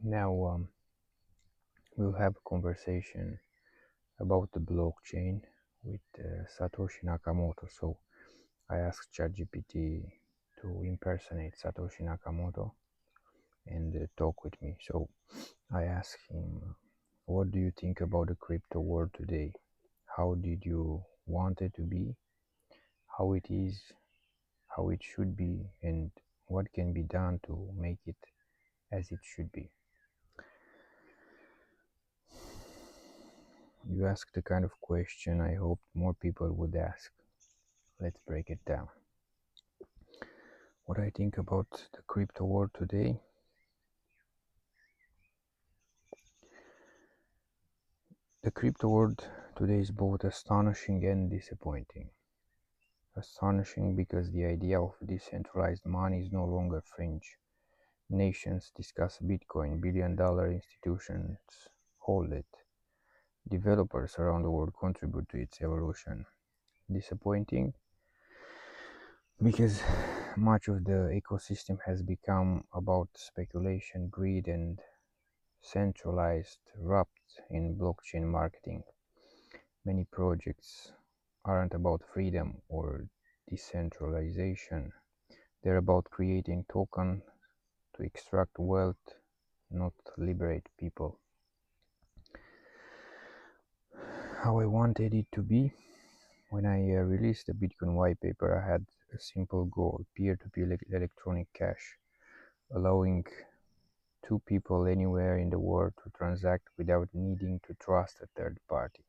Now we'll have a conversation about the blockchain with Satoshi Nakamoto. So I asked ChatGPT to impersonate Satoshi Nakamoto and talk with me. So I asked him, what do you think about the crypto world today? How did you want it to be? How it is? How it should be? And what can be done to make it as it should be? You asked the kind of question I hoped more people would ask. Let's break it down. What I think about the crypto world today? The crypto world today is both astonishing and disappointing. Astonishing because the idea of decentralized money is no longer fringe. Nations discuss Bitcoin, billion-dollar institutions hold it. Developers around the world contribute to its evolution. Disappointing because much of the ecosystem has become about speculation, greed, and centralized wrapped in blockchain marketing. Many projects aren't about freedom or decentralization. They're about creating tokens to extract wealth, not liberate people. How I wanted it to be? When I released the Bitcoin white paper, I had a simple goal: peer-to-peer electronic cash, allowing two people anywhere in the world to transact without needing to trust a third party.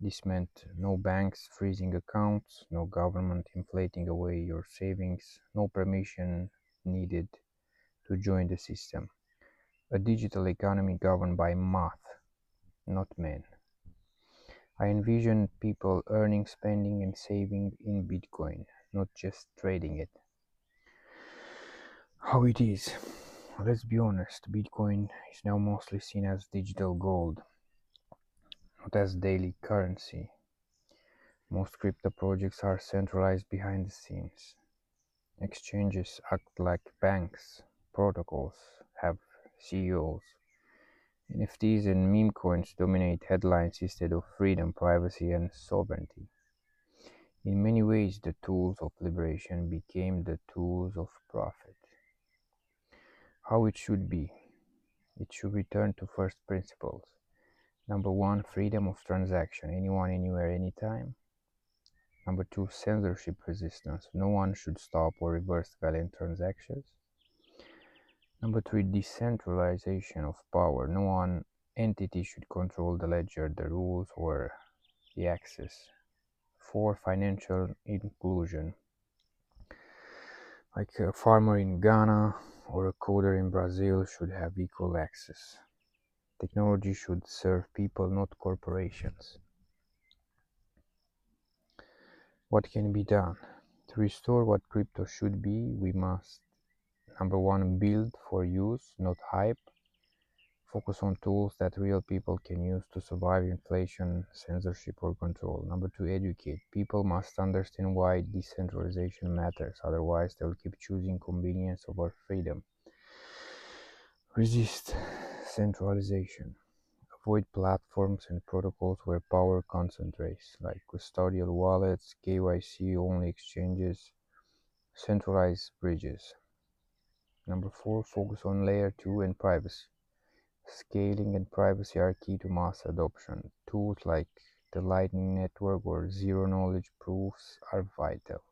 This meant no banks freezing accounts, no government inflating away your savings, no permission needed to join the system. A digital economy governed by math, not men. I envisioned people earning, spending, and saving in Bitcoin, not just trading it. How it is? Let's be honest, Bitcoin is now mostly seen as digital gold, not as daily currency. Most crypto projects are centralized behind the scenes. Exchanges act like banks, protocols have CEOs. NFTs and meme coins dominate headlines instead of freedom, privacy, and sovereignty. In many ways, the tools of liberation became the tools of profit. How it should be? It should return to first principles. Number one, freedom of transaction, anyone, anywhere, anytime. Number two, censorship resistance. No one should stop or reverse valid transactions. Number three, decentralization of power. No one entity should control the ledger, the rules, or the access. Four, financial inclusion. Like a farmer in Ghana or a coder in Brazil should have equal access. Technology should serve people, not corporations. What can be done? To restore what crypto should be, we must, number one, build for use, not hype. Focus on tools that real people can use to survive inflation, censorship, or control. Number two, educate. People must understand why decentralization matters, otherwise, they'll keep choosing convenience over freedom. Resist centralization. Avoid platforms and protocols where power concentrates, like custodial wallets, KYC only exchanges, centralized bridges. Number four, focus on layer 2 and privacy. Scaling and privacy are key to mass adoption. Tools like the Lightning Network or zero-knowledge proofs are vital.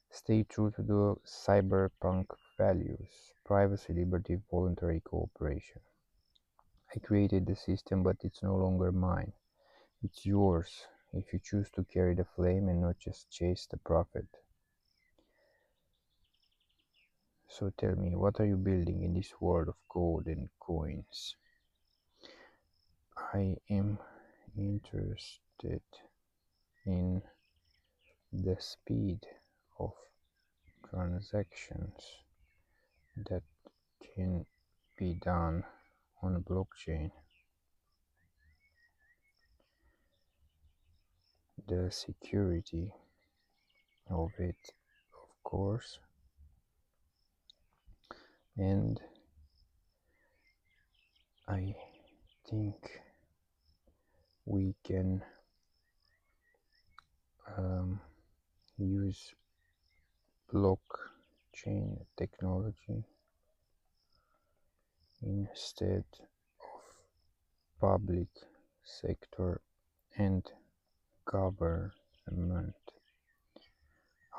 Stay true to the cyberpunk values: privacy, liberty, voluntary cooperation. I created the system, but it's no longer mine. It's yours if you choose to carry the flame and not just chase the profit. So tell me, what are you building in this world of gold and coins? I am interested in the speed of transactions that can be done on a blockchain, the security of it, of course, and I think we can use blockchain technology instead of public sector and government.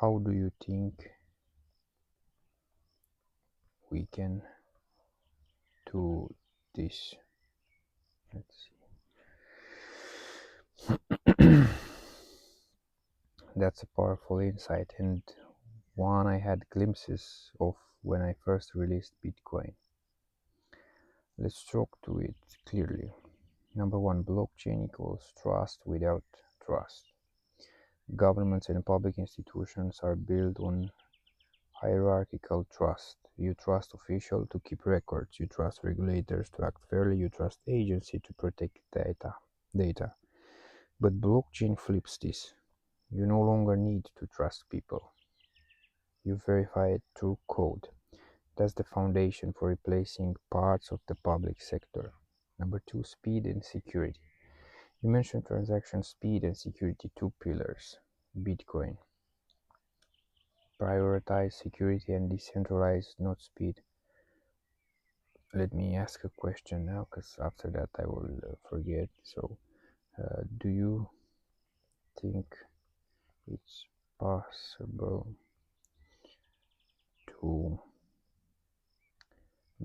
How do you think we can do this? Let's see. That's a powerful insight, and one I had glimpses of when I first released Bitcoin. Let's talk to it clearly. Number one, blockchain equals trust without trust. Governments and public institutions are built on hierarchical trust. You trust officials to keep records, you trust regulators to act fairly, you trust agencies to protect data. But blockchain flips this. You no longer need to trust people. You verify it through code. That's the foundation for replacing parts of the public sector. Number two, speed and security. You mentioned transaction speed and security, two pillars. Bitcoin. Prioritize security and decentralize, not speed. Let me ask a question now, because after that I will forget. So, do you think it's possible to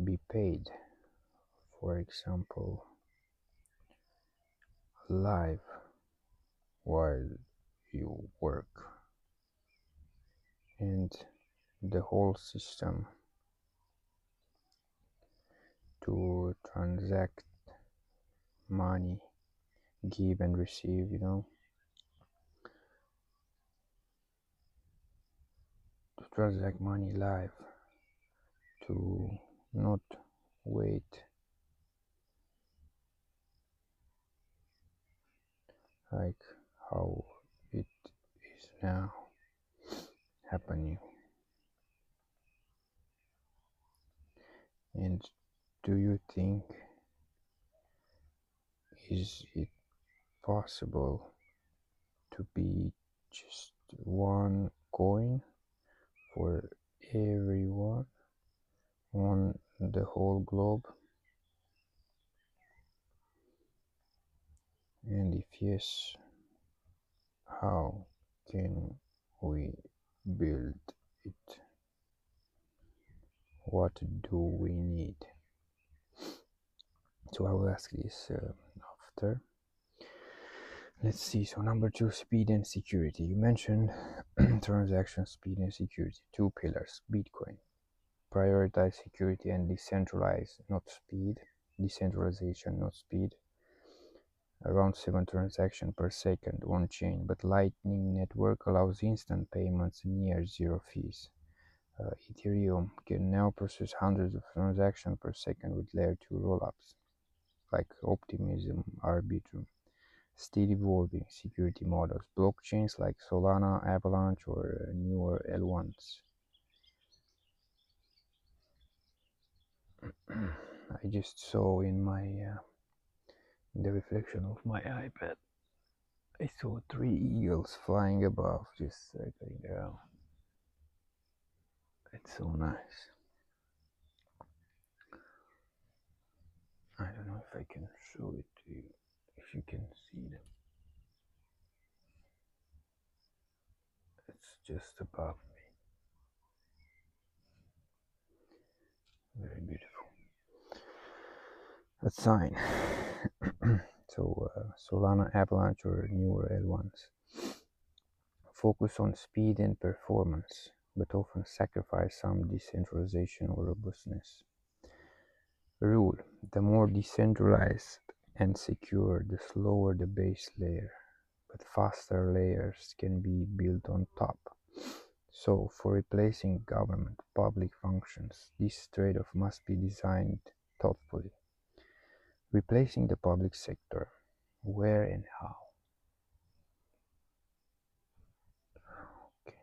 be paid, for example, live while you work, and the whole system to transact money, give and receive, to transact money live, to not wait like how it is now happening. And do you think is it possible to be just one coin for everyone on the whole globe? And if yes, how can we build it? What do we need? So I will ask this after. Let's see. So number two, speed and security. You mentioned transaction speed and security, two pillars. Bitcoin. Prioritize security and decentralize, not speed. Decentralization, not speed. Around 7 transactions per second on chain, but Lightning Network allows instant payments and near zero fees. Ethereum can now process hundreds of transactions per second with layer 2 rollups, like Optimism, Arbitrum. Still evolving security models, blockchains like Solana, Avalanche, or newer L1s. I just saw in the reflection of my iPad, I saw 3 eagles flying above, just circling around. It's so nice. I don't know if I can show it to you, if you can see them. It's just above me. Very beautiful. A sign. So Solana, Avalanche, or newer L1s focus on speed and performance, but often sacrifice some decentralization or robustness. Rule: the more decentralized and secure, the slower the base layer, but faster layers can be built on top. So, for replacing government public functions, this trade-off must be designed thoughtfully. Replacing the public sector, where and how? Okay.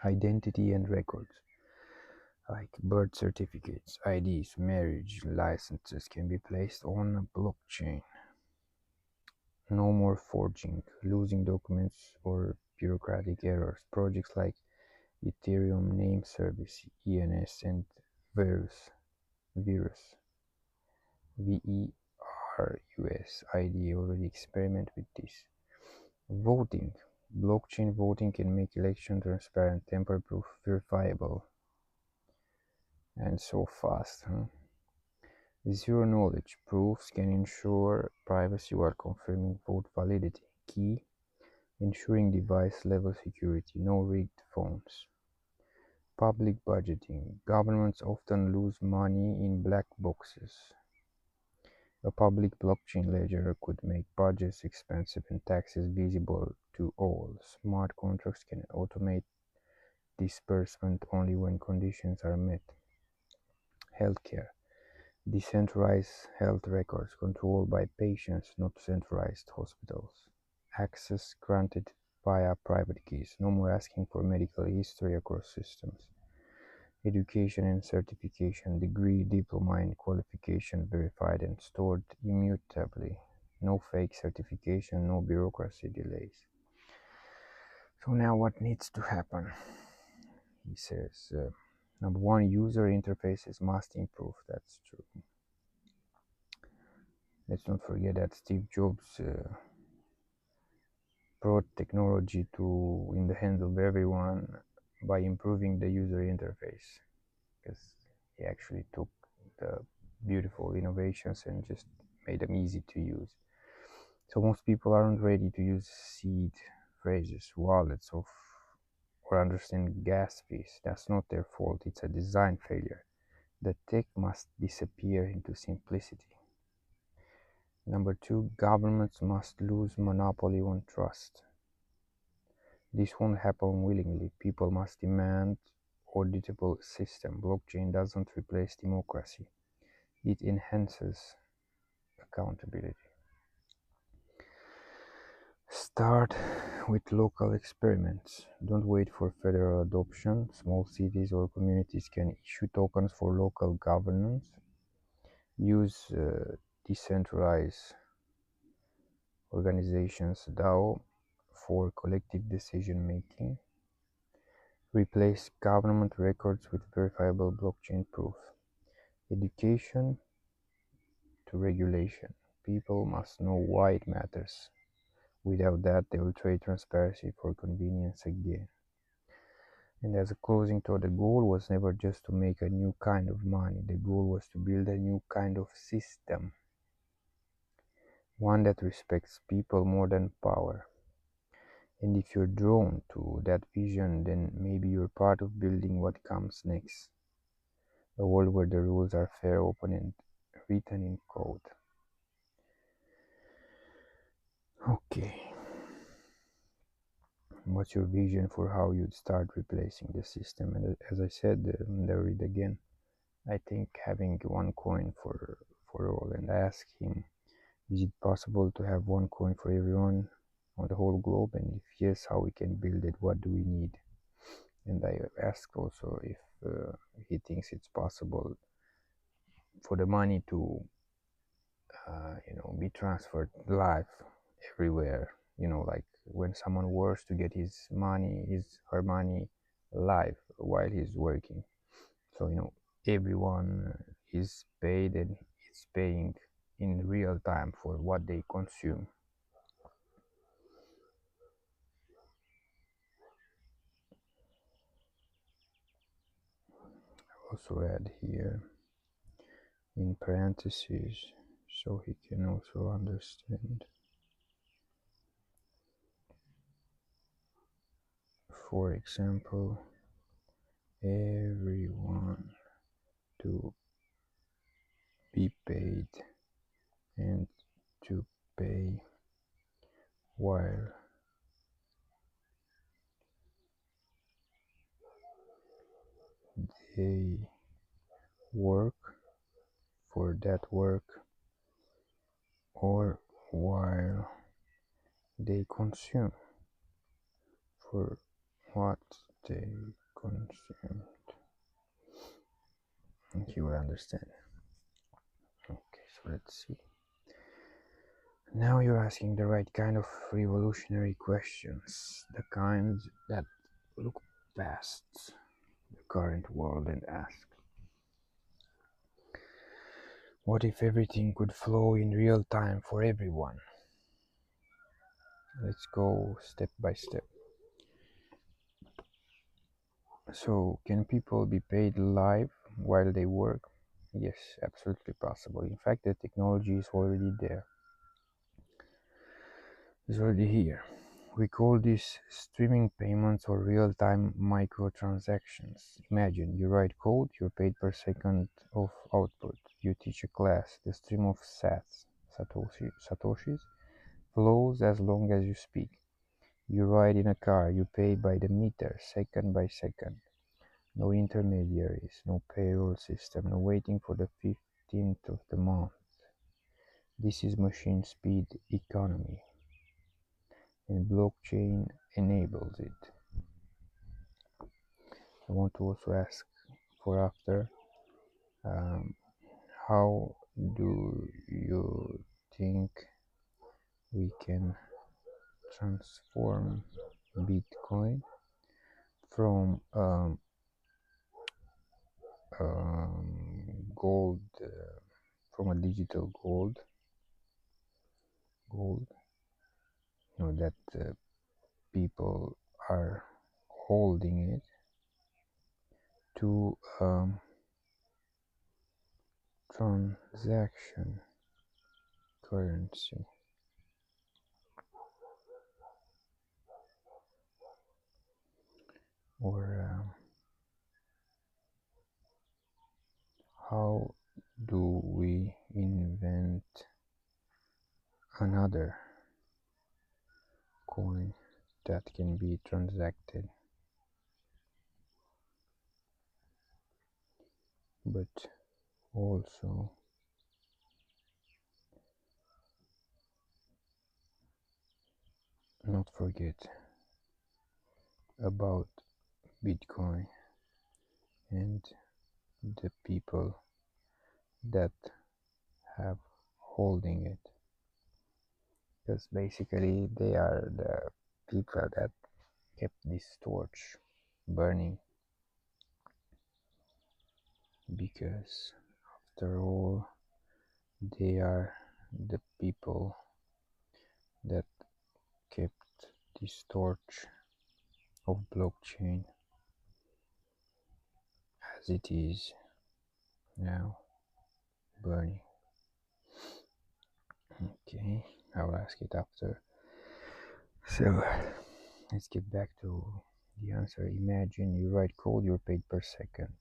Identity and records. like birth certificates, IDs, marriage licenses can be placed on a blockchain. No more forging, losing documents, or bureaucratic errors. Projects like Ethereum Name Service (ENS) and Virus VERUS ID already experiment with this. Voting. Blockchain voting can make election transparent, tamper-proof, verifiable, and so fast. Zero knowledge proofs can ensure privacy while confirming vote validity. Key: ensuring device level security, no rigged phones. Public budgeting. Governments often lose money in black boxes. A public blockchain ledger could make budgets expensive and taxes visible to all. Smart contracts can automate disbursement only when conditions are met. Healthcare. Decentralized health records controlled by patients, not centralized hospitals. Access granted via private keys. No more asking for medical history across systems. Education and certification. Degree, diploma, and qualification verified and stored immutably. No fake certification, no bureaucracy delays. So now what needs to happen? He says, number one, user interfaces must improve. That's true. Let's not forget that Steve Jobs brought technology to in the hands of everyone by improving the user interface, because he actually took the beautiful innovations and just made them easy to use. So most people aren't ready to use seed phrases, wallets, or understand gas fees. That's not their fault. It's a design failure. The tech must disappear into simplicity. Number two, governments must lose monopoly on trust. This won't happen willingly. People must demand auditable system. Blockchain doesn't replace democracy. It enhances accountability. Start with local experiments. Don't wait for federal adoption. Small cities or communities can issue tokens for local governance. Use decentralized organizations, DAO, for collective decision making. Replace government records with verifiable blockchain proof. Education to regulation. People must know why it matters. Without that, they will trade transparency for convenience again. And as a closing thought, the goal was never just to make a new kind of money. The goal was to build a new kind of system. One that respects people more than power. And if you're drawn to that vision, then maybe you're part of building what comes next. A world where the rules are fair, open, and written in code. Okay. What's your vision for how you'd start replacing the system? And as I said, I read again, I think having one coin for all. And I asked him, is it possible to have one coin for everyone on the whole globe? And if yes, how we can build it? What do we need? And I asked also if he thinks it's possible for the money to be transferred live everywhere, like when someone works to get her money live while he's working. So everyone is paid and is paying in real time for what they consume. Also add here in parentheses so he can also understand. For example, everyone to be paid and to pay while they work for that work or while they consume for what they consumed. think you will understand. Okay, so let's see. Now you're asking the right kind of revolutionary questions, the kinds that look past the current world and ask, what if everything could flow in real time for everyone? Let's go step by step. So, can people be paid live while they work? Yes, absolutely possible. In fact, the technology is already there. It's already here. We call this streaming payments or real-time microtransactions. Imagine you write code, you're paid per second of output. You teach a class, the stream of satoshis, flows as long as you speak. You ride in a car, you pay by the meter, second by second. No intermediaries, no payroll system, no waiting for the 15th of the month. This is machine speed economy, and blockchain enables it. I want to also ask for after, um, how do you think we can transform Bitcoin from gold, from a digital gold, that people are holding it, to transaction currency, or how do we invent another coin that can be transacted but also not forget about Bitcoin and the people that have holding it, because basically they are the people that kept this torch burning, because after all they are the people that kept this torch of blockchain as it is now burning. Okay, I'll ask it after. So let's get back to the answer. Imagine you write code, you're paid per second.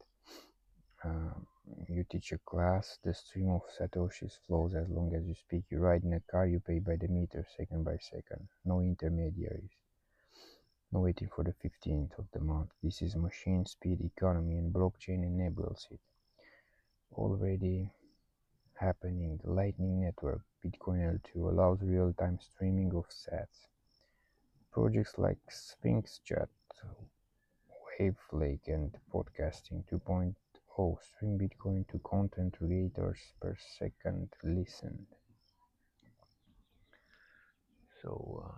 Um, you teach a class, the stream of satoshis flows as long as you speak. You ride in a car, you pay by the meter, second by second. No intermediaries. No waiting for the 15th of the month. This is machine speed economy, and blockchain enables it. Already happening. The Lightning Network, Bitcoin L2, allows real-time streaming of sats. Projects like Sphinx Chat, Wavlake, and Podcasting 2.0 stream Bitcoin to content creators per second listened. So,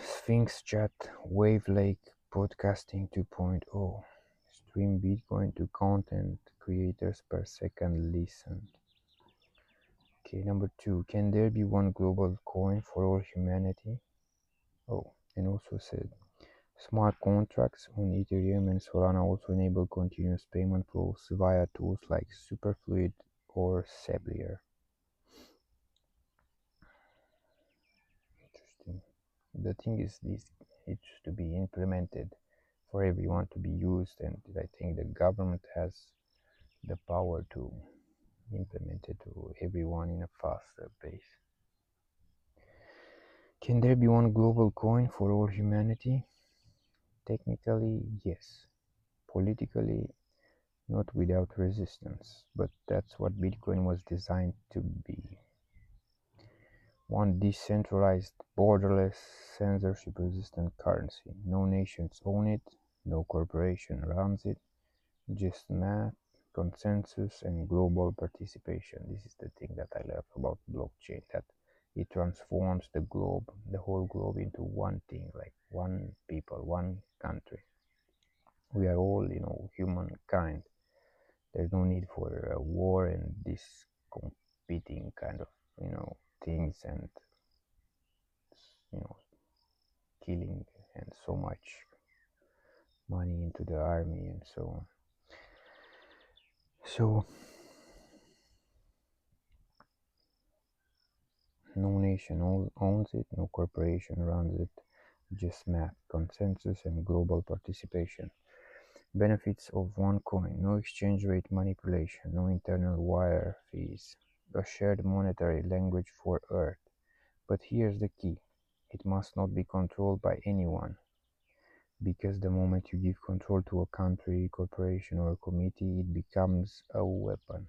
Sphinx Chat, Wavlake, Podcasting 2.0 stream Bitcoin to content creators per second listened. Okay, number 2, can there be one global coin for all humanity? Oh, and also said, smart contracts on Ethereum and Solana also enable continuous payment flows via tools like Superfluid or Sablier. Interesting. The thing is, this it's to be implemented for everyone to be used, and I think the government has the power to implement it to everyone in a faster pace. Can there be one global coin for all humanity? Technically, yes. Politically, not without resistance, but that's what Bitcoin was designed to be. One decentralized, borderless, censorship-resistant currency. No nations own it, no corporation runs it, just math, consensus, and global participation. This is the thing that I love about blockchain, that it transforms the whole globe into one thing, like one people, one country. We are all, humankind. There's no need for a war and this competing kind of, things and, you know, killing and so much money into the army and so on. So, no nation owns it, no corporation runs it, just math, consensus, and global participation. Benefits of one coin: no exchange rate manipulation, no internal wire fees, a shared monetary language for Earth. But here's the key: it must not be controlled by anyone, because the moment you give control to a country, corporation, or a committee, it becomes a weapon.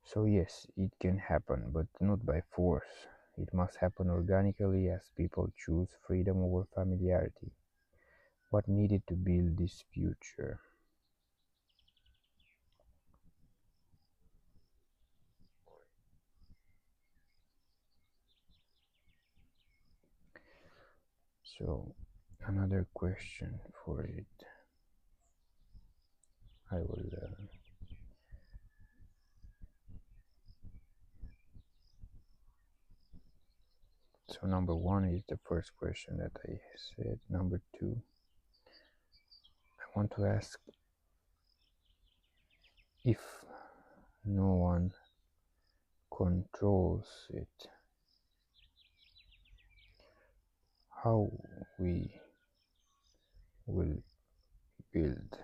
So yes, it can happen, but not by force. It must happen organically as people choose freedom over familiarity. What needed to build this future? So another question for it. I will. So number one is the first question that I said. Number two, I want to ask, if no one controls it, how we will build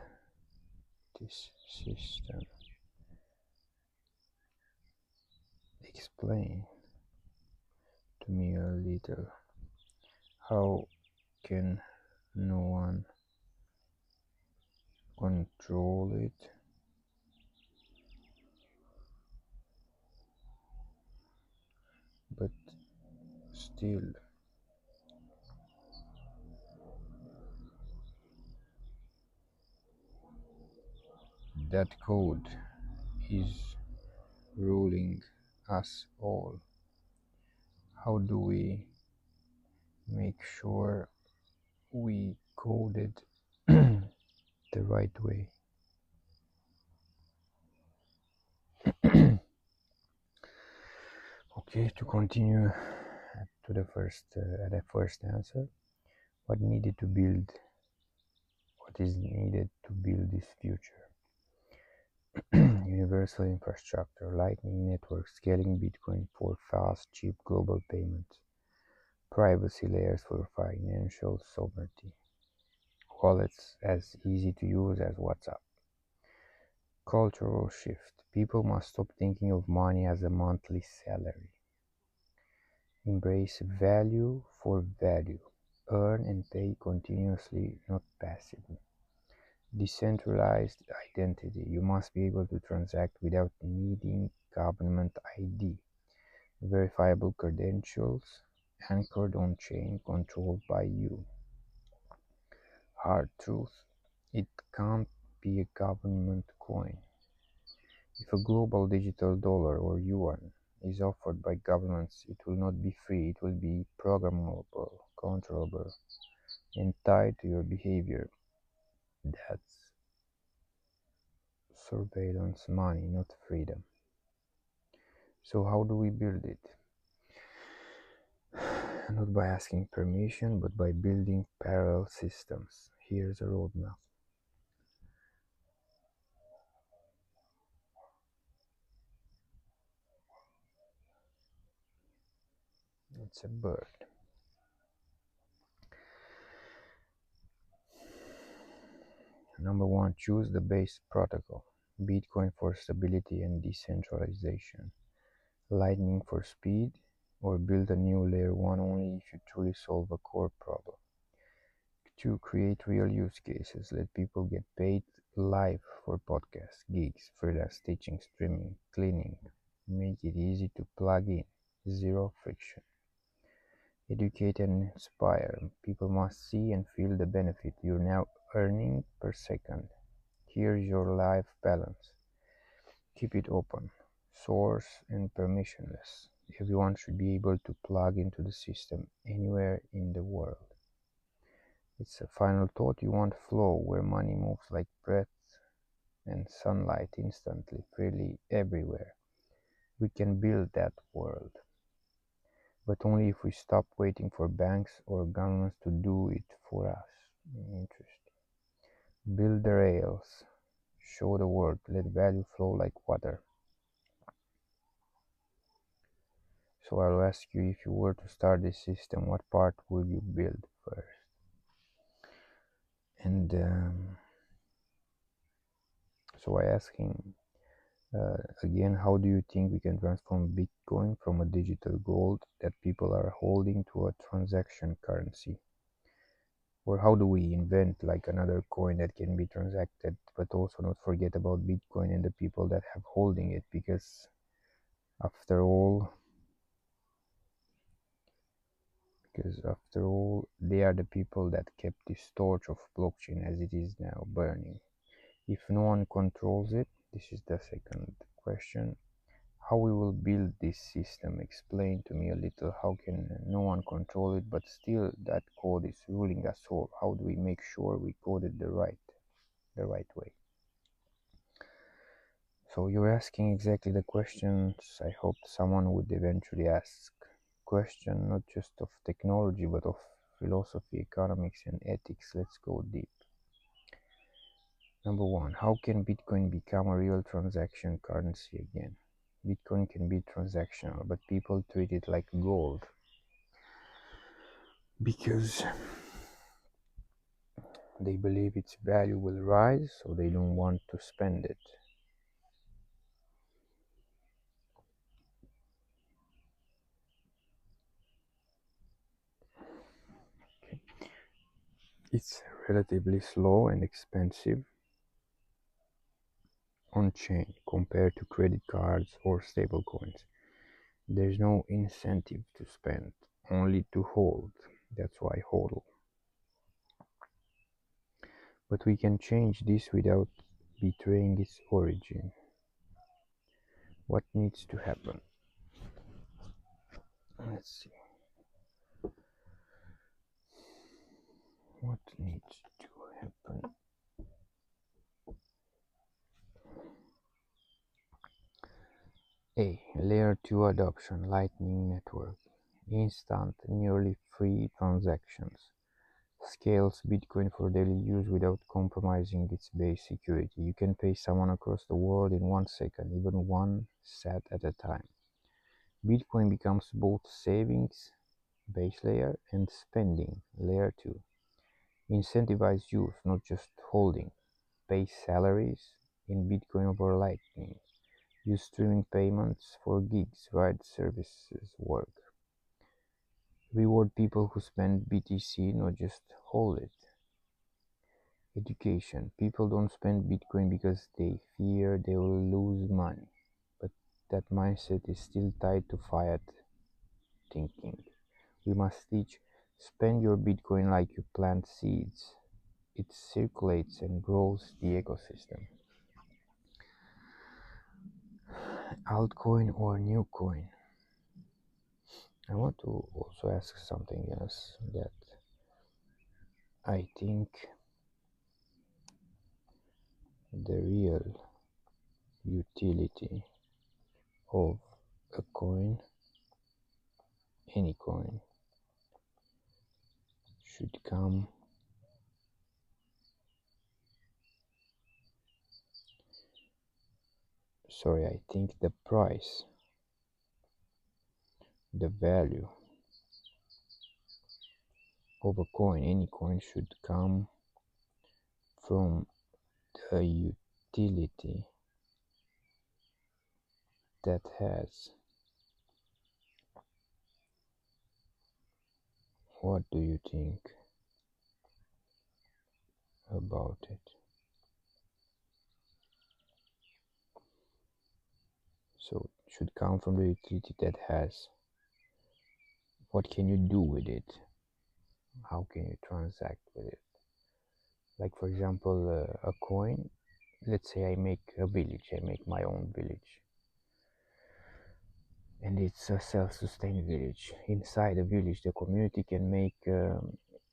this system? Explain to me a little. How can no one control it, but still that code is ruling us all? How do we make sure we code it the right way? Okay, to continue to the first answer, what is needed to build this future? Universal infrastructure, Lightning Network, scaling Bitcoin for fast, cheap global payments, privacy layers for financial sovereignty, wallets as easy to use as WhatsApp. Cultural shift, people must stop thinking of money as a monthly salary. Embrace value for value, earn and pay continuously, not passively. Decentralized identity, you must be able to transact without needing government ID. Verifiable credentials, anchored on chain, controlled by you. Hard truth, it can't be a government coin. If a global digital dollar or yuan is offered by governments, it will not be free, it will be programmable, controllable, and tied to your behavior. That's surveillance money, not freedom. So how do we build it? Not by asking permission, but by building parallel systems. Here's a roadmap. It's a bird. Number one, choose the base protocol. Bitcoin for stability and decentralization. Lightning for speed, or build a new layer 1 only if you truly solve a core problem. 2. Create real use cases. Let people get paid live for podcasts, gigs, freelance teaching, streaming, cleaning. Make it easy to plug in. zero friction. Educate and inspire. People must see and feel the benefit you're now earning per second. Here's your life balance. Keep it open, source, and permissionless. Everyone should be able to plug into the system anywhere in the world. It's a final thought. You want flow where money moves like breath and sunlight instantly, freely, everywhere. We can build that world, but only if we stop waiting for banks or governments to do it for us. Interesting. Build the rails, show the world, let value flow like water. So I'll ask you, if you were to start this system, what part will you build first? And so I ask him again, how do you think we can transform Bitcoin from a digital gold that people are holding to a transaction currency? Or how do we invent like another coin that can be transacted, but also not forget about Bitcoin and the people that have holding it? Because after all, they are the people that kept this torch of blockchain as it is now burning. If no one controls it, this is the second question. How we will build this system? Explain to me a little. How can no one control it, but still that code is ruling us all? How do we make sure we code it the right way? So you're asking exactly the questions I hoped someone would eventually ask. Question not just of technology, but of philosophy, economics, and ethics. Let's go deep. Number one, how can Bitcoin become a real transaction currency again? Bitcoin can be transactional, but people treat it like gold because they believe its value will rise, so they don't want to spend it. Okay. It's relatively slow and expensive on chain compared to credit cards or stablecoins. There's no incentive to spend, only to hold. That's why HODL. But we can change this without betraying its origin. What needs to happen? Let's see. What needs to happen? A. Layer 2 adoption, Lightning Network. Instant, nearly free transactions. Scales Bitcoin for daily use without compromising its base security. You can pay someone across the world in 1 second, even one sat at a time. Bitcoin becomes both savings, base layer, and spending, layer 2. Incentivize use, not just holding. Pay salaries in Bitcoin over Lightning. Use streaming payments for gigs, ride services work. Reward people who spend BTC, not just hold it. Education. People don't spend Bitcoin because they fear they will lose money. But that mindset is still tied to fiat thinking. We must teach, spend your Bitcoin like you plant seeds. It circulates and grows the ecosystem. Altcoin or new coin? I want to also ask something else that I think the real utility of a coin, any coin, should come I think the price, the value of a coin, any coin, should come from the utility that has. What do you think about it? So it should come from the utility that has. what can you do with it? How can you transact with it? Like for example, a coin. Let's say I make a village. I make my own village, and it's a self-sustained village. Inside the village, the community can make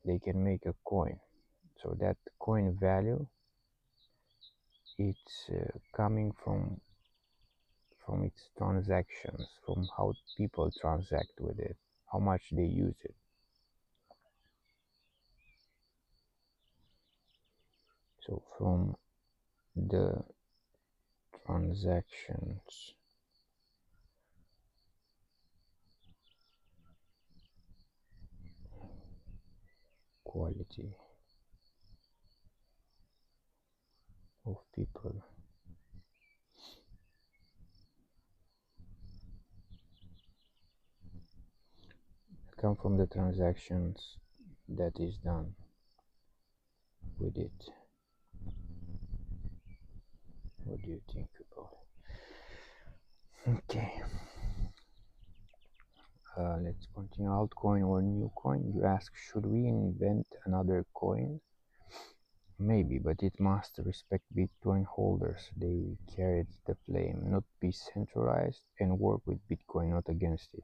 they can make a coin. So that coin value, it's coming from its transactions, from how people transact with it, how much they use it. So from the transactions quality of people come from the transactions that is done with it. What do you think about it? Okay, let's continue. Altcoin or new coin? You ask, should we invent another coin? Maybe, but it must respect Bitcoin holders. They carried the flame, not be centralized, and work with Bitcoin, not against it.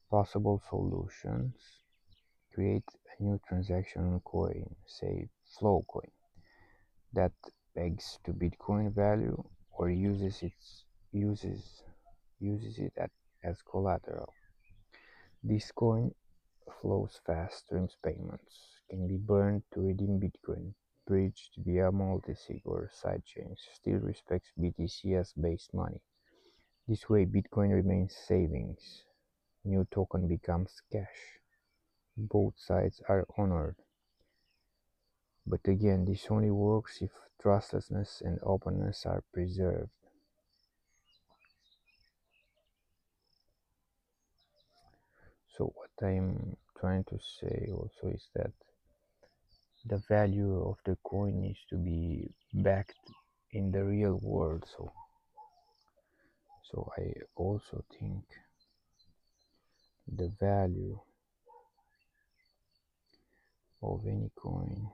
Possible solutions: create a new transaction coin, say flow coin, that pegs to Bitcoin value or uses it as collateral. This coin flows fast, streams payments, can be burned to redeem Bitcoin, bridged via multisig or sidechains, still respects BTC as base money. This way Bitcoin remains savings. New token becomes cash. Both sides are honored. But again, this only works if trustlessness and openness are preserved. So what I'm trying to say also is that the value of the coin needs to be backed in the real world. So I also think the value of any coin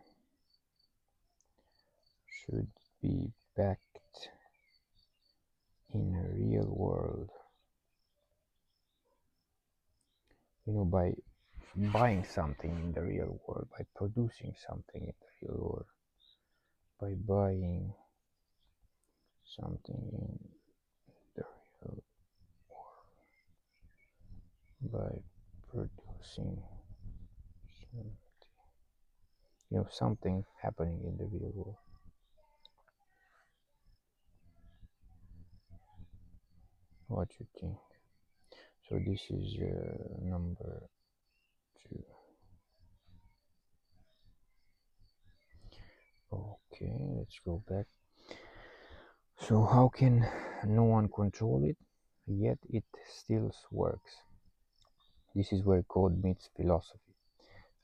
should be backed in a real world. By buying something in the real world, by producing something in the real world, by buying something in the real world, by producing something happening in the real world. What you think? So this is number 2. Okay, let's go back. So how can no one control it, yet it still works? This is where code meets philosophy.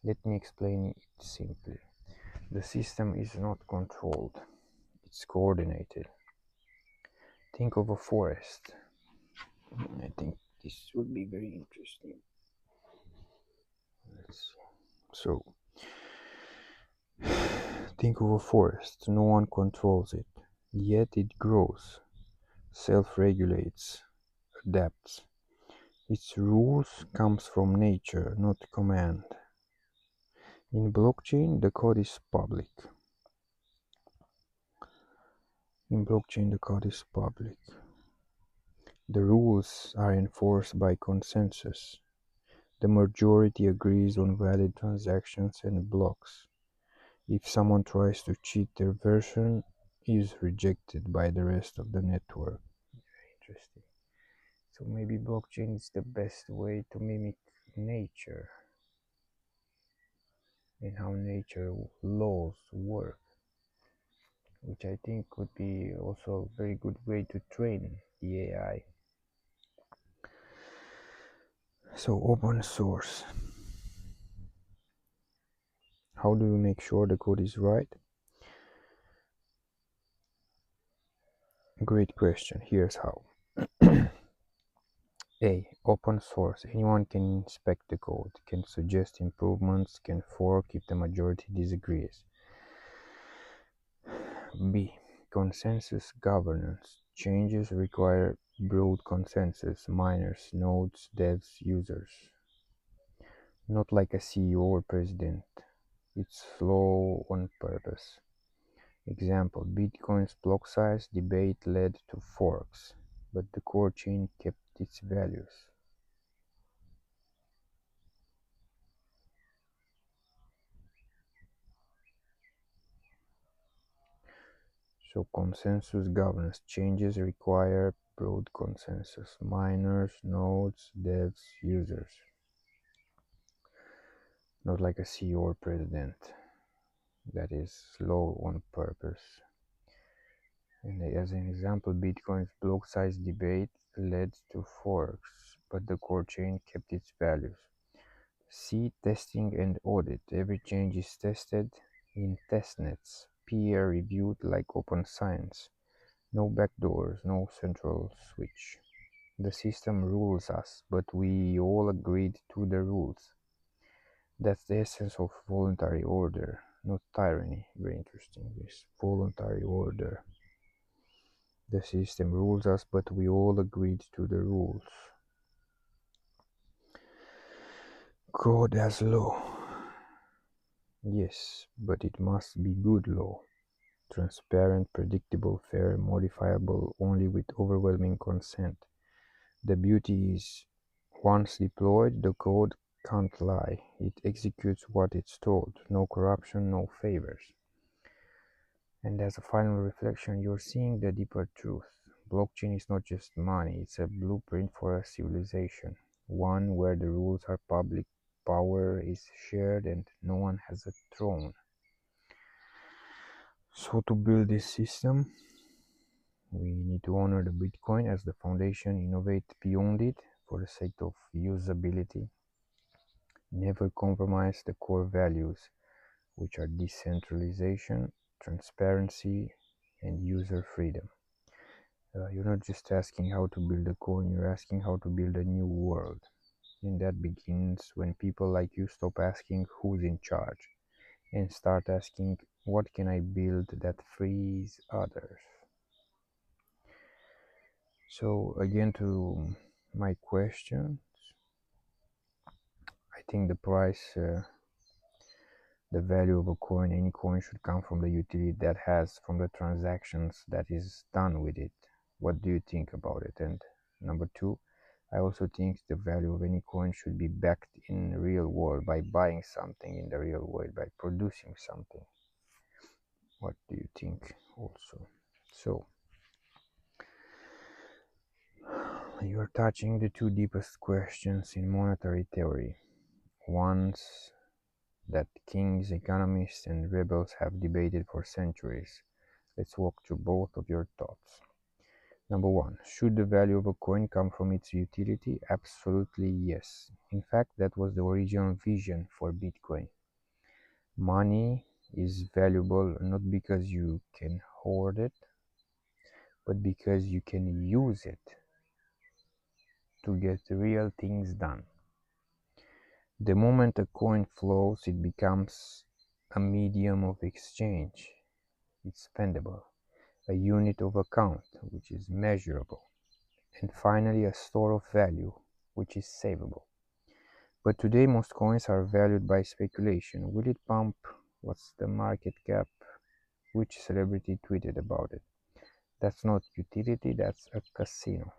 Let me explain it simply. The system is not controlled, it's coordinated. Think of a forest. I think this would be very interesting. Let's see. So, think of a forest. No one controls it, yet it grows, self-regulates, adapts. Its rules comes from nature, not command. In blockchain, the code is public. The rules are enforced by consensus. The majority agrees on valid transactions and blocks. If someone tries to cheat, their version is rejected by the rest of the network. Interesting. So maybe blockchain is the best way to mimic nature and how nature laws work, which I think could be also a very good way to train the AI. So open source. How do you make sure the code is right? Great question. Here's how. A. Open source. Anyone can inspect the code, can suggest improvements, can fork if the majority disagrees. B. Consensus governance. Changes require broad consensus, miners, nodes, devs, users. Not like a CEO or president. It's slow on purpose. Example, Bitcoin's block size debate led to forks, but the core chain kept its values. So consensus governance. Changes require broad consensus. Miners, nodes, devs, users. Not like a CEO or president. That is slow on purpose. And as an example, Bitcoin's block size debate led to forks, but the core chain kept its values. C. Testing and audit. Every change is tested in testnets, peer-reviewed like open science. No backdoors, no central switch. The system rules us, but we all agreed to the rules. That's the essence of voluntary order, not tyranny. Very interesting, this voluntary order. The system rules us, but we all agreed to the rules. God has law. Yes, but it must be good law. Transparent, predictable, fair, modifiable only with overwhelming consent. The beauty is, once deployed, the code can't lie. It executes what it's told. No corruption, no favors. And as a final reflection, you're seeing the deeper truth. Blockchain is not just money, it's a blueprint for a civilization. One where the rules are public, power is shared, and no one has a throne. So to build this system, we need to honor the Bitcoin as the foundation, innovate beyond it for the sake of usability, never compromise the core values, which are decentralization, transparency, and user freedom. You're not just asking how to build a coin, you're asking how to build a new world. And that begins when people like you stop asking who's in charge and start asking what can I build that frees others. So again, to my question, I think the value of a coin, any coin, should come from the utility that has, from the transactions that is done with it. What do you think about it? And number two, I also think the value of any coin should be backed in the real world by buying something in the real world, by producing something. What do you think also? So, you're touching the two deepest questions in monetary theory. Ones that kings, economists, and rebels have debated for centuries. Let's walk through both of your thoughts. Number one, should the value of a coin come from its utility? Absolutely yes. In fact, that was the original vision for Bitcoin. Money is valuable not because you can hoard it, but because you can use it to get real things done. The moment a coin flows, it becomes a medium of exchange. It's spendable, a unit of account, which is measurable, and finally a store of value, which is savable. But today most coins are valued by speculation. Will it pump? What's the market cap? Which celebrity tweeted about it? That's not utility, that's a casino.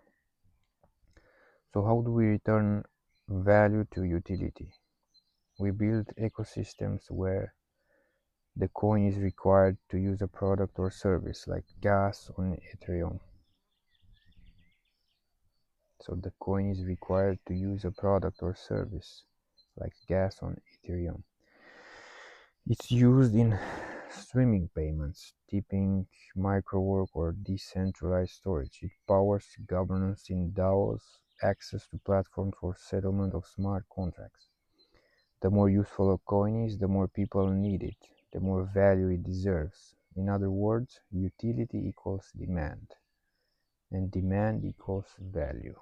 So how do we return value to utility? We build ecosystems where the coin is required to use a product or service, like gas on Ethereum. So the coin is required to use a product or service, like gas on Ethereum. It's used in streaming payments, tipping, microwork, or decentralized storage. It powers governance in DAOs, access to platforms for settlement of smart contracts. The more useful a coin is, the more people need it, the more value it deserves. In other words, utility equals demand, and demand equals value.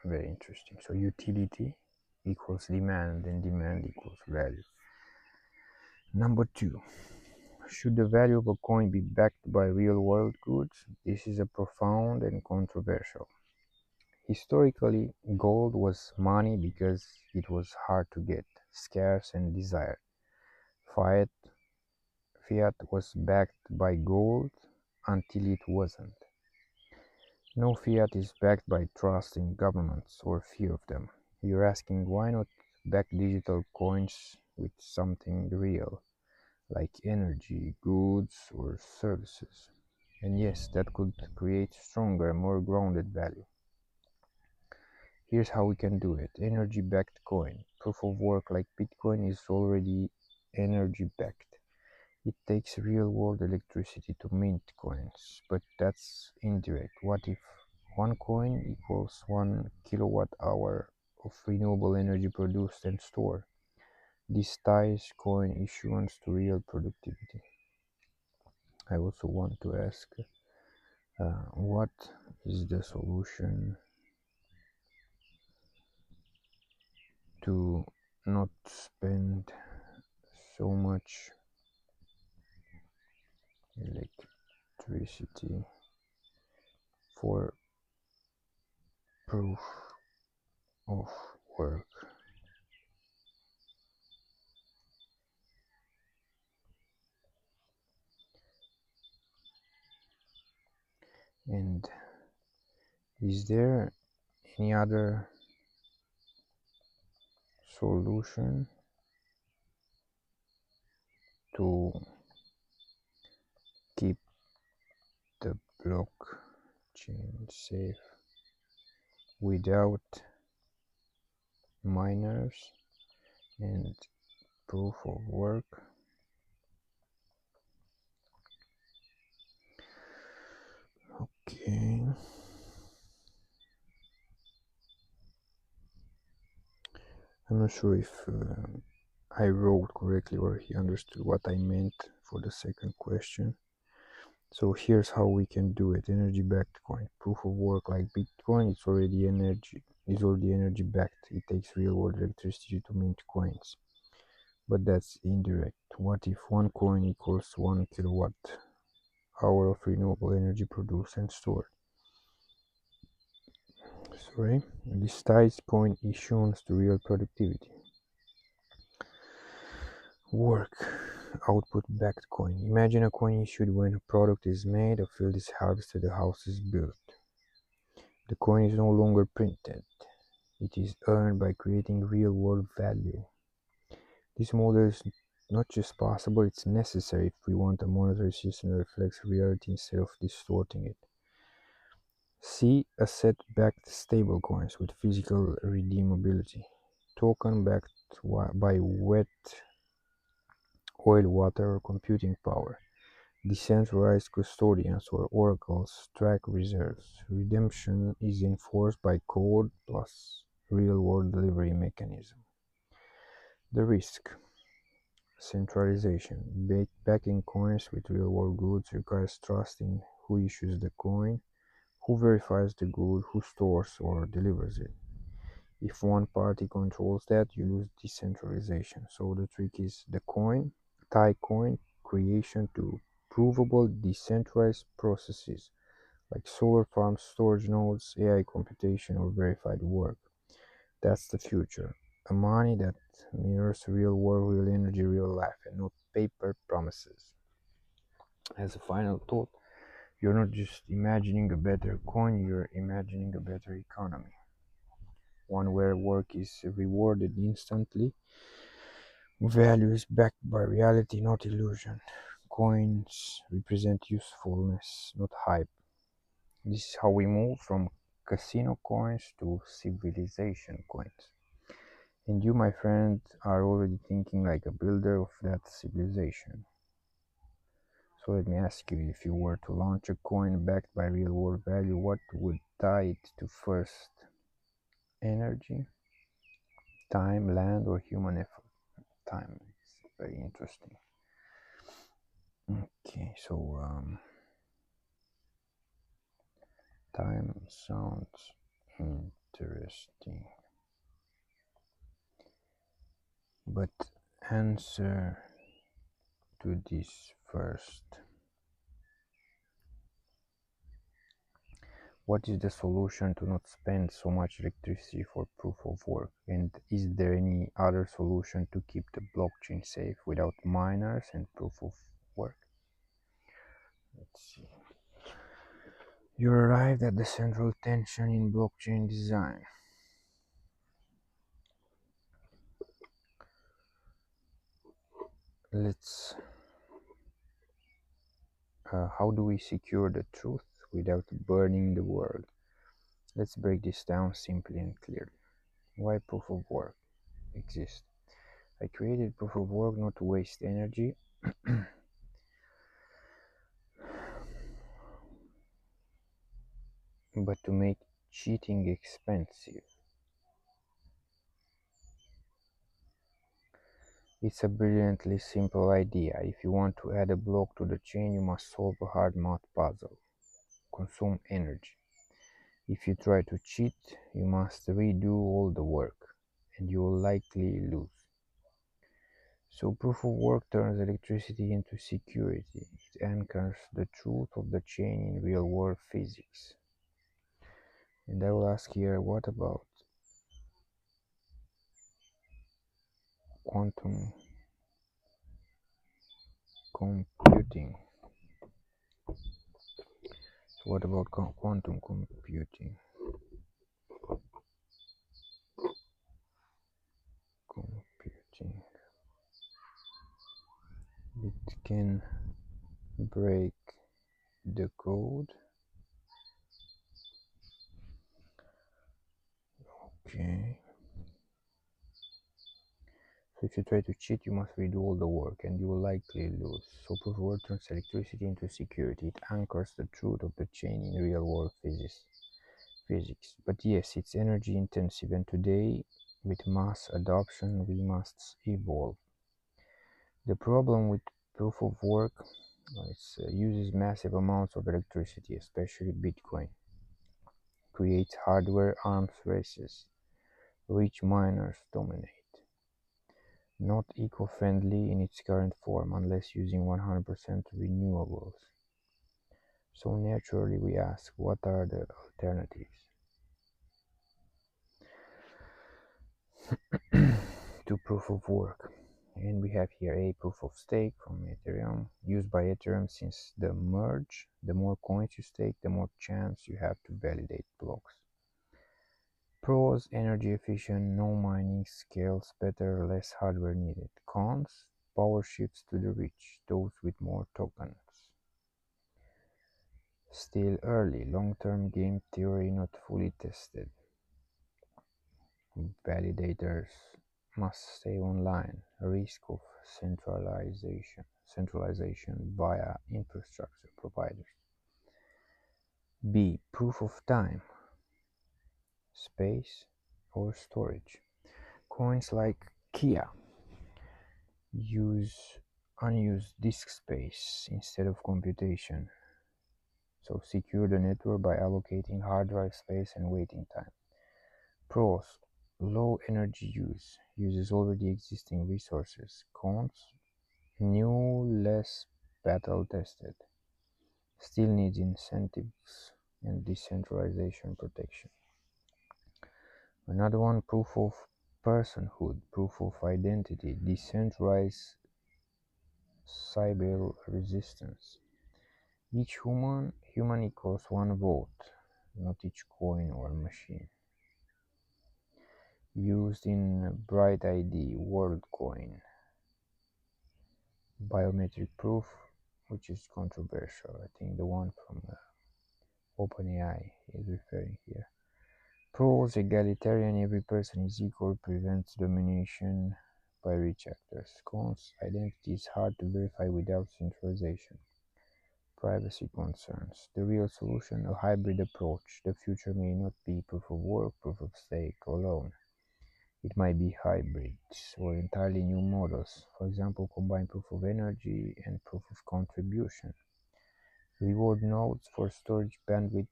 Very interesting. So utility equals demand and demand equals value. Number two, should the value of a coin be backed by real world goods? This is a profound and controversial. Historically, gold was money because it was hard to get, scarce, and desired. Fiat, fiat was backed by gold until it wasn't. No fiat is backed by trust in governments or fear of them. You're asking why not back digital coins with something real, like energy, goods, or services? And yes, that could create stronger, more grounded value. Here's how we can do it. Energy backed coin. Proof of work like Bitcoin is already energy backed. It takes real world electricity to mint coins, but that's indirect. What if one coin equals 1 kilowatt hour of renewable energy produced and stored? This ties coin issuance to real productivity. I also want to ask what is the solution to not spend so much electricity for proof of work? And is there any other solution to keep the blockchain safe without miners and proof of work? Okay. I'm not sure if I wrote correctly or he understood what I meant for the second question. So here's how we can do it. Energy backed coin. Proof of work like Bitcoin, is already energy backed. It takes real world electricity to mint coins. But that's indirect. What if one coin equals 1 kilowatt hour of renewable energy produced and stored? Sorry, this ties coin issuance to real productivity. Work output backed coin. Imagine a coin issued when a product is made, a field is harvested, a house is built. The coin is no longer printed. It is earned by creating real world value. This model is not just possible, it's necessary if we want a monetary system that reflects reality instead of distorting it. See asset-backed stablecoins with physical redeemability. Token-backed by wet oil, water, or computing power. Decentralized custodians or oracles track reserves. Redemption is enforced by code plus real-world delivery mechanism. The risk. Centralization. Backing coins with real-world goods requires trust in who issues the coin, who verifies the good, who stores or delivers it. If one party controls that, you lose decentralization. So the trick is the coin, tie coin creation to provable decentralized processes like solar farms, storage nodes, AI computation, or verified work. That's the future. A money that mirrors real world, real energy, real life, and not paper promises. As a final thought, you're not just imagining a better coin, you're imagining a better economy. One where work is rewarded instantly, value is backed by reality, not illusion. Coins represent usefulness, not hype. This is how we move from casino coins to civilization coins. And you, my friend, are already thinking like a builder of that civilization. So let me ask you, if you were to launch a coin backed by real world value, what would tie it to first? Energy, time, land, or human effort? Time. It's very interesting. Okay, so time sounds interesting. interesting. But answer to this first. What is the solution to not spend so much electricity for proof of work? And is there any other solution to keep the blockchain safe without miners and proof of work? Let's see. You arrived at the central tension in blockchain design. Let's how do we secure the truth without burning the world? Let's break this down simply and clearly. Why proof of work exists? I created proof of work not to waste energy, but to make cheating expensive. It's a brilliantly simple idea. If you want to add a block to the chain, you must solve a hard math puzzle, consume energy. If you try to cheat, you must redo all the work, and you will likely lose. So proof of work turns electricity into security. It anchors the truth of the chain in real-world physics. And I will ask here, what about quantum computing? So what about quantum computing? It can break the code. Okay. So if you try to cheat, you must redo all the work, and you will likely lose. So proof of work turns electricity into security. It anchors the truth of the chain in real-world physics. But yes, it's energy intensive, and today, with mass adoption, we must evolve. The problem with proof of work it uses massive amounts of electricity, especially Bitcoin. Creates hardware arms races. Rich miners dominate. Not eco-friendly in its current form unless using 100% renewables. So naturally we ask, what are the alternatives to proof of work? And we have here a proof of stake from Ethereum, used by Ethereum since the merge. The more coins you stake, the more chance you have to validate blocks. Pros: energy efficient, no mining, scales better, less hardware needed. Cons: power shifts to the rich, those with more tokens. Still early, long-term game theory not fully tested. Validators must stay online. Risk of centralization via infrastructure providers. B. Proof of time, space, or storage. Coins like Kia use unused disk space instead of computation. So secure the network by allocating hard drive space and waiting time. Pros: low energy use, uses already existing resources. Cons: new, less battle tested, still needs incentives and decentralization protection. Another one: proof of personhood, proof of identity, decentralized cyber resistance. Each human equals one vote, not each coin or machine. Used in Bright ID, WorldCoin. Biometric proof, which is controversial. I think the one from OpenAI is referring here. Pros: egalitarian, every person is equal, prevents domination by rich actors. Cons: identity is hard to verify without centralization. Privacy concerns. The real solution: a hybrid approach. The future may not be proof of work, proof of stake alone. It might be hybrids or entirely new models. For example, combine proof of energy and proof of contribution. Reward nodes for storage bandwidth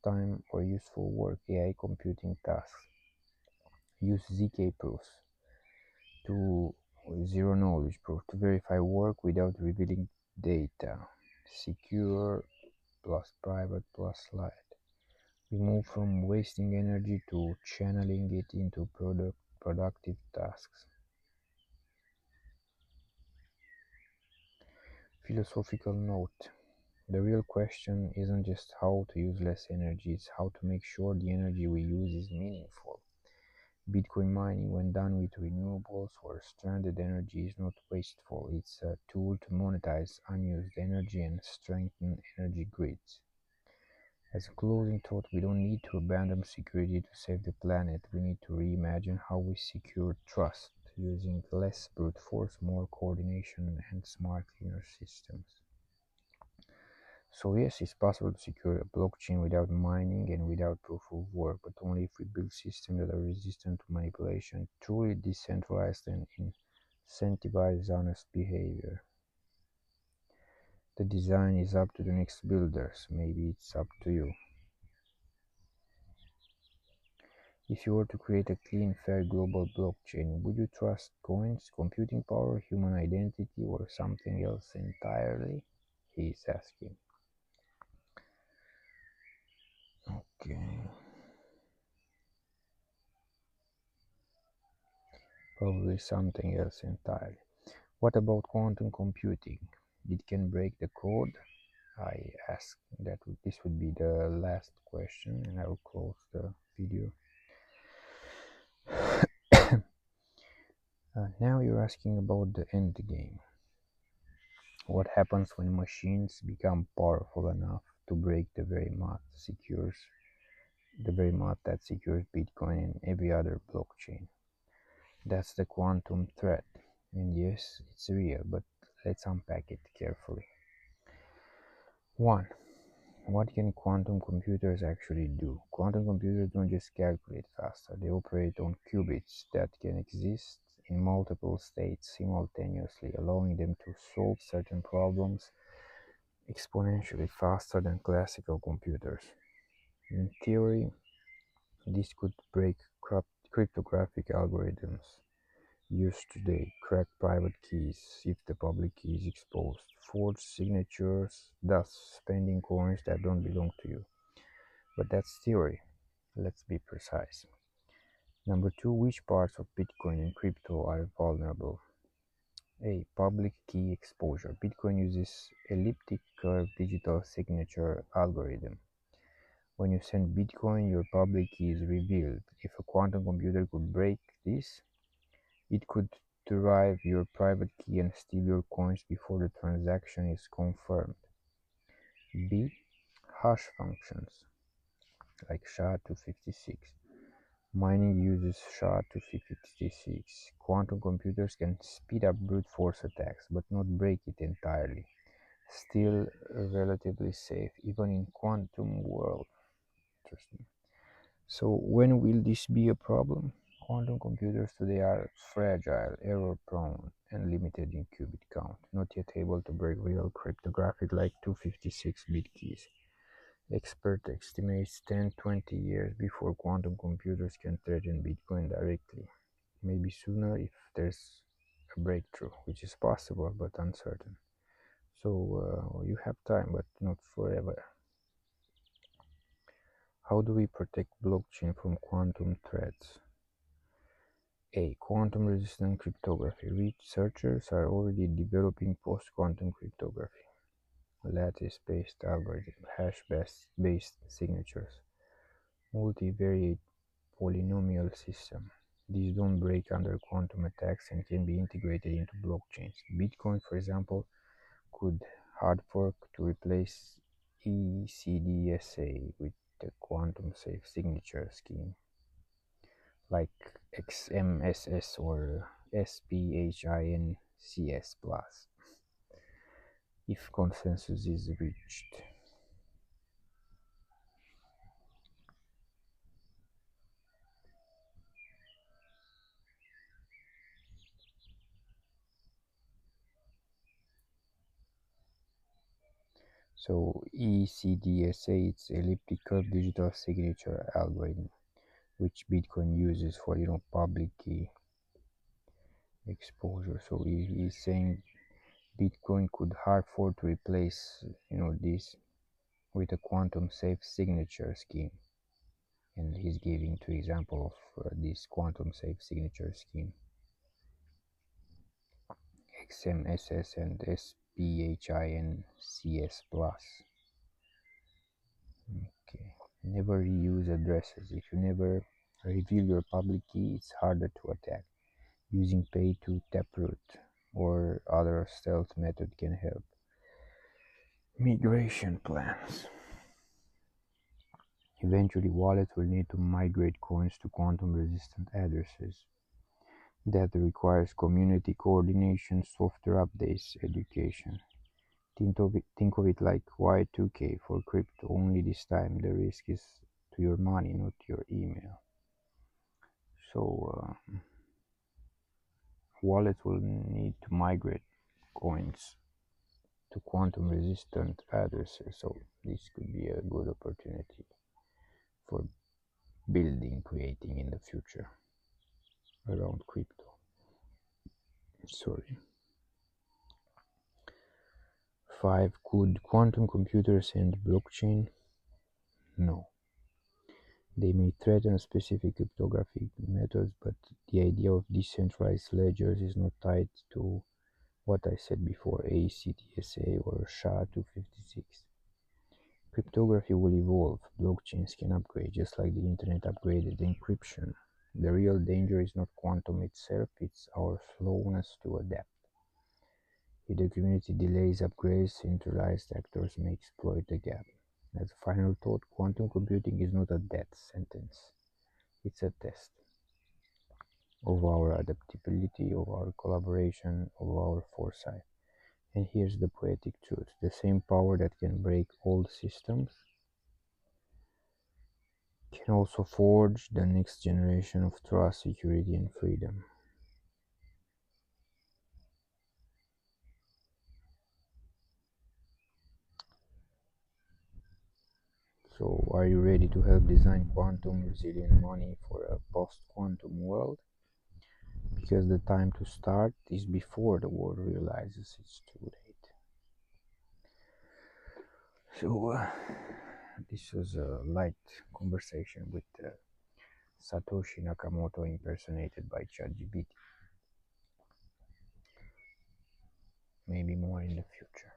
time or useful work, AI computing tasks. Use ZK proofs to zero knowledge proof to verify work without revealing data. Secure plus private plus light. We move from wasting energy to channeling it into productive tasks. Philosophical note. The real question isn't just how to use less energy, it's how to make sure the energy we use is meaningful. Bitcoin mining, when done with renewables or stranded energy, is not wasteful. It's a tool to monetize unused energy and strengthen energy grids. As a closing thought, we don't need to abandon security to save the planet. We need to reimagine how we secure trust, using less brute force, more coordination, and smart, cleaner systems. So yes, it's possible to secure a blockchain without mining and without proof of work, but only if we build systems that are resistant to manipulation, truly decentralized, and incentivize honest behavior. The design is up to the next builders. Maybe it's up to you. If you were to create a clean, fair global blockchain, would you trust coins, computing power, human identity, or something else entirely? He is asking. Okay. Probably something else entirely. What about quantum computing? It can break the code? I ask that this would be the last question, and I will close the video. Now you're asking about the end game. What happens when machines become powerful enough to break the very math that secures Bitcoin and every other blockchain? That's the quantum threat. And yes, it's real, but let's unpack it carefully. 1. What can quantum computers actually do? Quantum computers don't just calculate faster, they operate on qubits that can exist in multiple states simultaneously, allowing them to solve certain problems exponentially faster than classical computers. In theory, this could break cryptographic algorithms used today, crack private keys if the public key is exposed, forge signatures, thus spending coins that don't belong to you. But that's theory. Let's be precise. Number 2, which parts of Bitcoin and crypto are vulnerable? A. Public key exposure. Bitcoin uses elliptic curve digital signature algorithm. When you send Bitcoin, your public key is revealed. If a quantum computer could break this, it could derive your private key and steal your coins before the transaction is confirmed. B. Hash functions like SHA-256. Mining uses SHA-256. Quantum computers can speed up brute force attacks, but not break it entirely. Still relatively safe, even in quantum world. Interesting. So when will this be a problem? Quantum computers today are fragile, error-prone, and limited in qubit count, not yet able to break real cryptographic like 256-bit keys. Expert estimates 10-20 years before quantum computers can threaten Bitcoin directly. Maybe sooner if there's a breakthrough, which is possible but uncertain. So you have time, but not forever. How do we protect blockchain from quantum threats? A. Quantum resistant cryptography. Researchers are already developing post-quantum cryptography, lattice-based algorithms, hash-based signatures, multivariate polynomial system. These don't break under quantum attacks and can be integrated into blockchains. Bitcoin, for example, could hard fork to replace ECDSA with a quantum-safe signature scheme like XMSS or SPHINCS plus if consensus is reached. So ECDSA, it's elliptic curve digital signature algorithm, which Bitcoin uses for public key exposure. So he's saying Bitcoin could hard fork to replace this with a quantum safe signature scheme, and he's giving two example of this quantum safe signature scheme: XMSS and SPHINCS plus. Okay. Never reuse addresses. If you never reveal your public key, it's harder to attack. Using pay to taproot or other stealth method can help. Migration plans. Eventually, wallets will need to migrate coins to quantum-resistant addresses. That requires community coordination, software updates, education. Think of it like Y2K for crypto, only this time the risk is to your money, not your email. So wallets will need to migrate coins to quantum resistant addresses, so this could be a good opportunity for creating in the future around crypto. Sorry. 5. Could quantum computers end blockchain? No. They may threaten specific cryptographic methods, but the idea of decentralized ledgers is not tied to what I said before, ACDSA or SHA-256. Cryptography will evolve. Blockchains can upgrade, just like the internet upgraded encryption. The real danger is not quantum itself, it's our slowness to adapt. If the community delays upgrades, centralized actors may exploit the gap. As a final thought, quantum computing is not a death sentence. It's a test of our adaptability, of our collaboration, of our foresight. And here's the poetic truth: the same power that can break old systems can also forge the next generation of trust, security, and freedom. So, are you ready to help design quantum resilient money for a post quantum world? Because the time to start is before the world realizes it's too late. So, this was a light conversation with Satoshi Nakamoto impersonated by ChatGPT. Maybe more in the future.